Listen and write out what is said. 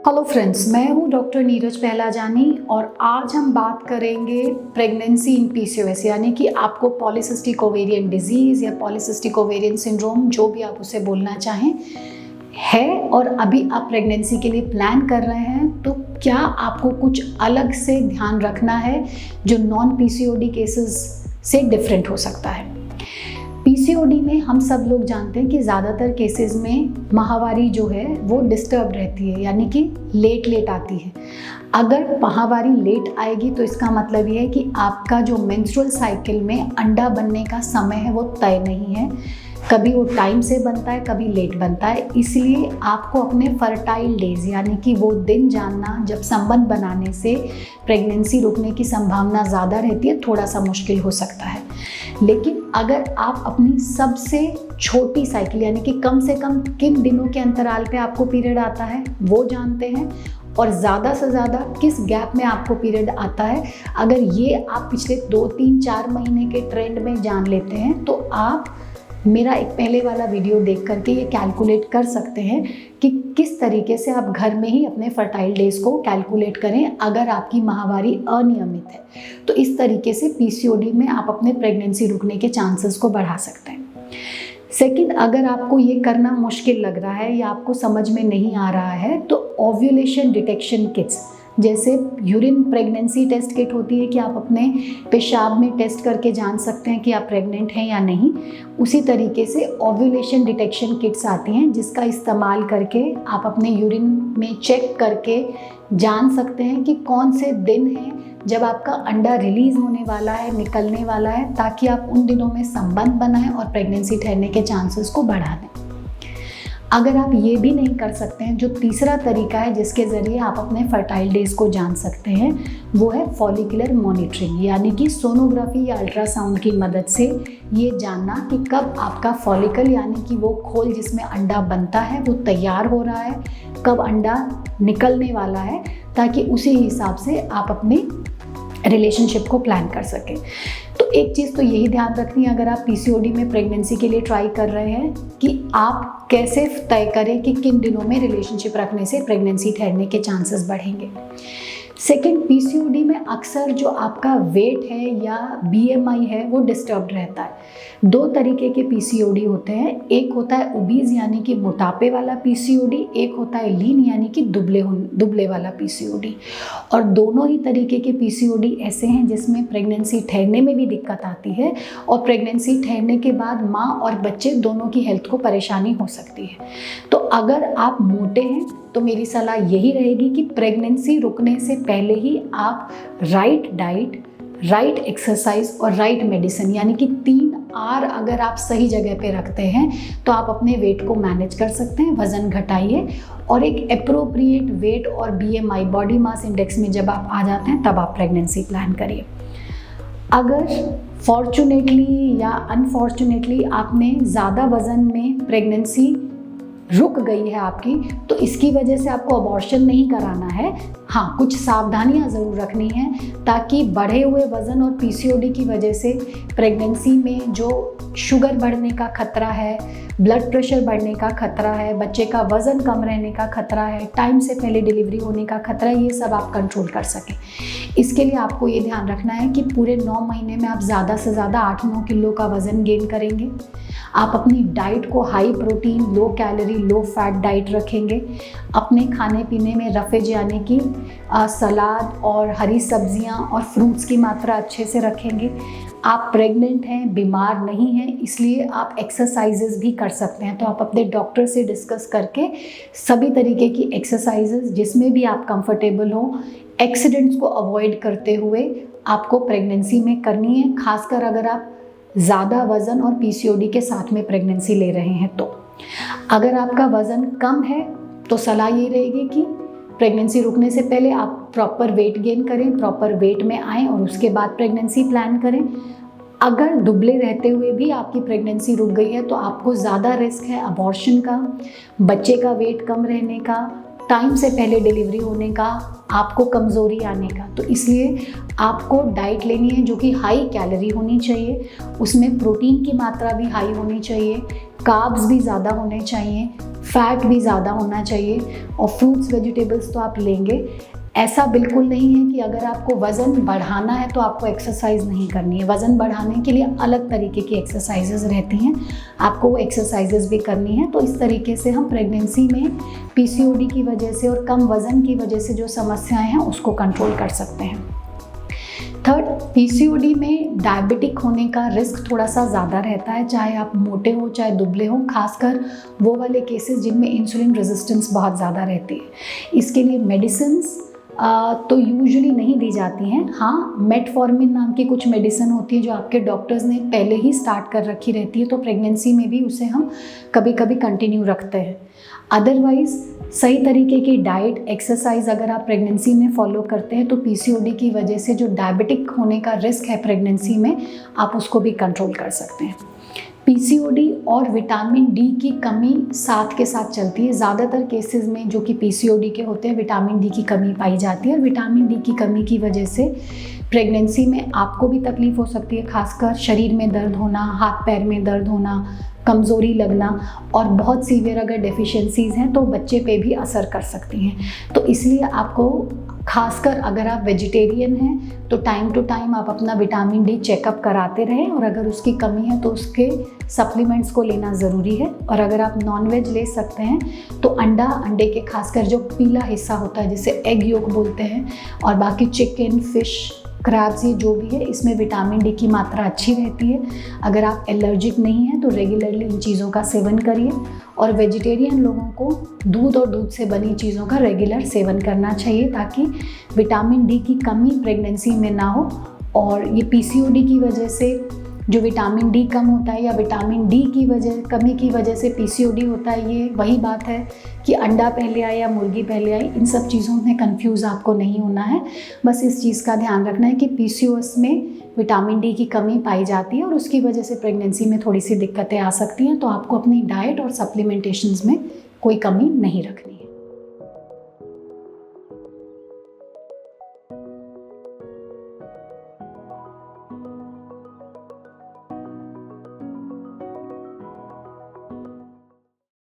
Hello friends, मैं हूं doctor Neeraj पहलाजानी और आज हम बात करेंगे प्रेगनेंसी इन पीसीओएस, यानी कि आपको पॉलीसिस्टिक ओवेरियन डिजीज़ या पॉलीसिस्टिक ओवेरियन सिंड्रोम, जो भी आप उसे बोलना चाहें, है और अभी आप प्रेगनेंसी के लिए प्लान कर रहे हैं, तो क्या आपको कुछ अलग से ध्यान रखना है जो नॉन पीसीओडी केसेस से डिफरेंट हो सकता है। पीसीओडी में हम सब लोग जानते हैं कि ज़्यादातर केसेस में माहवारी जो है वो डिस्टर्ब रहती है, यानी कि लेट आती है। अगर माहवारी लेट आएगी तो इसका मतलब ये है कि आपका जो मेंस्ट्रुअल साइकिल में अंडा बनने का समय है वो तय नहीं है। कभी वो टाइम से बनता है, कभी लेट बनता है। इसलिए आपको अपने फर्टाइल डेज, यानी कि वो दिन जानना जब संबंध बनाने से प्रेगनेंसी रुकने की संभावना ज़्यादा रहती है, थोड़ा सा मुश्किल हो सकता है। लेकिन अगर आप अपनी सबसे छोटी साइकिल, यानी कि कम से कम किन दिनों के अंतराल पे आपको पीरियड आता है वो जानते हैं और ज़्यादा से ज़्यादा किस गैप में आपको पीरियड आता है, अगर ये आप पिछले 2, 3, 4 महीने के ट्रेंड में जान लेते हैं तो आप मेरा एक पहले वाला वीडियो देख करके ये कैलकुलेट कर सकते हैं कि किस तरीके से आप घर में ही अपने फर्टाइल डेज को कैलकुलेट करें अगर आपकी माहवारी अनियमित है। तो इस तरीके से पीसीओडी में आप अपने प्रेगनेंसी रुकने के चांसेस को बढ़ा सकते हैं। सेकंड, अगर आपको ये करना मुश्किल लग रहा है या आपको समझ में नहीं आ रहा है तो ओव्यूलेशन डिटेक्शन किट्स, जैसे यूरिन प्रेगनेंसी टेस्ट किट होती है कि आप अपने पेशाब में टेस्ट करके जान सकते हैं कि आप प्रेग्नेंट हैं या नहीं, उसी तरीके से ओव्यूलेशन डिटेक्शन किट्स आती हैं जिसका इस्तेमाल करके आप अपने यूरिन में चेक करके जान सकते हैं कि कौन से दिन हैं जब आपका अंडा रिलीज़ होने वाला है, निकलने वाला है, ताकि आप उन दिनों में संबंध बनाएं और प्रेगनेंसी ठहरने के चांसेस को बढ़ा दें। अगर आप ये भी नहीं कर सकते हैं, जो तीसरा तरीका है जिसके ज़रिए आप अपने फर्टाइल डेज को जान सकते हैं, वो है फॉलिकुलर मॉनिटरिंग, यानी कि सोनोग्राफी या अल्ट्रासाउंड की मदद से ये जानना कि कब आपका फॉलिकल, यानी कि वो खोल जिसमें अंडा बनता है, वो तैयार हो रहा है, कब अंडा निकलने वाला है, ताकि उसी हिसाब से आप अपने रिलेशनशिप को प्लान कर सकें। तो एक चीज़ तो यही ध्यान रखनी है अगर आप पीसीओडी में प्रेगनेंसी के लिए ट्राई कर रहे हैं कि आप कैसे तय करें कि किन दिनों में रिलेशनशिप रखने से प्रेगनेंसी ठहरने के चांसेस बढ़ेंगे। सेकेंड, पीसीओडी में अक्सर जो आपका वेट है या बीएमआई है वो डिस्टर्ब्ड रहता है। 2 तरीके के पीसीओडी होते हैं, एक होता है ओबीज यानी कि मोटापे वाला पीसीओडी, एक होता है लीन यानी कि दुबले वाला पीसीओडी। और दोनों ही तरीके के पीसीओडी ऐसे हैं जिसमें प्रेगनेंसी ठहरने में भी दिक्कत आती है और प्रेगनेंसी ठहरने के बाद माँ और बच्चे दोनों की हेल्थ को परेशानी हो सकती है। तो अगर आप मोटे हैं तो मेरी सलाह यही रहेगी कि प्रेगनेंसी रुकने से पहले ही आप राइट डाइट, राइट एक्सरसाइज और राइट मेडिसिन, यानी कि 3 आर अगर आप सही जगह पे रखते हैं तो आप अपने वेट को मैनेज कर सकते हैं। वज़न घटाइए और एक एप्रोप्रिएट वेट और बीएमआई, बॉडी मास इंडेक्स में जब आप आ जाते हैं तब आप प्रेगनेंसी प्लान करिए। अगर फॉर्चुनेटली या अनफॉर्चुनेटली आपने ज़्यादा वज़न में प्रेगनेंसी रुक गई है आपकी, तो इसकी वजह से आपको अबॉर्शन नहीं कराना है। हाँ, कुछ सावधानियां ज़रूर रखनी हैं ताकि बढ़े हुए वज़न और पीसीओडी की वजह से प्रेगनेंसी में जो शुगर बढ़ने का खतरा है, ब्लड प्रेशर बढ़ने का खतरा है, बच्चे का वज़न कम रहने का खतरा है, टाइम से पहले डिलीवरी होने का खतरा है, ये सब आप कंट्रोल कर सकें। इसके लिए आपको ये ध्यान रखना है कि पूरे 9 महीने में आप ज़्यादा से ज़्यादा 8-9 किलो का वज़न गेन करेंगे। आप अपनी डाइट को high protein, low calorie, low fat diet रखेंगे। अपने खाने पीने में रफेज यानी कि सलाद और हरी सब्जियां और फ्रूट्स की मात्रा अच्छे से रखेंगे। आप प्रेग्नेंट हैं, बीमार नहीं हैं, इसलिए आप एक्सरसाइजेज भी कर सकते हैं। तो आप अपने डॉक्टर से डिस्कस करके सभी तरीके की एक्सरसाइजेज जिसमें भी आप कंफर्टेबल हो, एक्सीडेंट्स को अवॉइड करते हुए आपको प्रेगनेंसी में करनी है, खासकर अगर आप ज़्यादा वज़न और पीसीओडी के साथ में प्रेगनेंसी ले रहे हैं। तो अगर आपका वज़न कम है तो सलाह ये रहेगी कि प्रेगनेंसी रुकने से पहले आप प्रॉपर वेट गेन करें, प्रॉपर वेट में आएँ और उसके बाद प्रेगनेंसी प्लान करें। अगर दुबले रहते हुए भी आपकी प्रेगनेंसी रुक गई है तो आपको ज़्यादा रिस्क है अबॉर्शन का, बच्चे का वेट कम रहने का, टाइम से पहले डिलीवरी होने का, आपको कमज़ोरी आने का। तो इसलिए आपको डाइट लेनी है जो कि हाई कैलोरी होनी चाहिए, उसमें प्रोटीन की मात्रा भी हाई होनी चाहिए, कार्ब्स भी ज़्यादा होने चाहिए, फैट भी ज़्यादा होना चाहिए, और फ्रूट्स वेजिटेबल्स तो आप लेंगे। ऐसा बिल्कुल नहीं है कि अगर आपको वज़न बढ़ाना है तो आपको एक्सरसाइज नहीं करनी है। वज़न बढ़ाने के लिए अलग तरीके की एक्सरसाइजेज रहती हैं, आपको वो एक्सरसाइजेज भी करनी है। तो इस तरीके से हम प्रेगनेंसी में पीसीओडी की वजह से और कम वज़न की वजह से जो समस्याएं हैं उसको कंट्रोल कर सकते हैं। थर्ड, पीसीओडी में डायबिटिक होने का रिस्क थोड़ा सा ज़्यादा रहता है, चाहे आप मोटे हो चाहे दुबले हो, खासकर वो वाले केसेस जिनमें इंसुलिन रेजिस्टेंस बहुत ज़्यादा रहती है। इसके लिए मेडिसिन्स तो यूजुअली नहीं दी जाती हैं। हाँ, मेटफॉर्मिन नाम की कुछ मेडिसिन होती है जो आपके डॉक्टर्स ने पहले ही स्टार्ट कर रखी रहती है, तो प्रेगनेंसी में भी उसे हम कभी कभी कंटिन्यू रखते हैं। अदरवाइज़ सही तरीके की डाइट, एक्सरसाइज अगर आप प्रेगनेंसी में फॉलो करते हैं तो पीसीओडी की वजह से जो डायबिटिक होने का रिस्क है प्रेगनेंसी में, आप उसको भी कंट्रोल कर सकते हैं। पीसीओडी और विटामिन डी की कमी साथ के साथ चलती है। ज़्यादातर केसेस में जो कि पीसीओडी के होते हैं, विटामिन डी की कमी पाई जाती है, और विटामिन डी की कमी की वजह से प्रेगनेंसी में आपको भी तकलीफ़ हो सकती है, खासकर शरीर में दर्द होना, हाथ पैर में दर्द होना, कमज़ोरी लगना, और बहुत सीवियर अगर डेफिशिएंसीज़ हैं तो बच्चे पे भी असर कर सकती हैं। तो इसलिए आपको, खासकर अगर आप वेजिटेरियन हैं, तो टाइम टू टाइम आप अपना विटामिन डी चेकअप कराते रहें, और अगर उसकी कमी है तो उसके सप्लीमेंट्स को लेना ज़रूरी है। और अगर आप नॉनवेज ले सकते हैं तो अंडे के खासकर जो पीला हिस्सा होता है जिसे एग योक बोलते हैं, और बाकी चिकन, फिश, क्रैब्स, ये जो भी है, इसमें विटामिन डी की मात्रा अच्छी रहती है। अगर आप एलर्जिक नहीं हैं तो रेगुलरली इन चीज़ों का सेवन करिए। और वेजिटेरियन लोगों को दूध और दूध से बनी चीज़ों का रेगुलर सेवन करना चाहिए ताकि विटामिन डी की कमी प्रेगनेंसी में ना हो। और ये पीसीओडी की वजह से जो विटामिन डी कम होता है या विटामिन डी की कमी की वजह से पीसीओडी होता है, ये वही बात है कि अंडा पहले आया या मुर्गी पहले आई। इन सब चीज़ों में कंफ्यूज आपको नहीं होना है। बस इस चीज़ का ध्यान रखना है कि पीसीओएस में विटामिन डी की कमी पाई जाती है और उसकी वजह से प्रेगनेंसी में थोड़ी सी दिक्कतें आ सकती हैं। तो आपको अपनी डाइट और सप्लीमेंटेशंस में कोई कमी नहीं रखनी।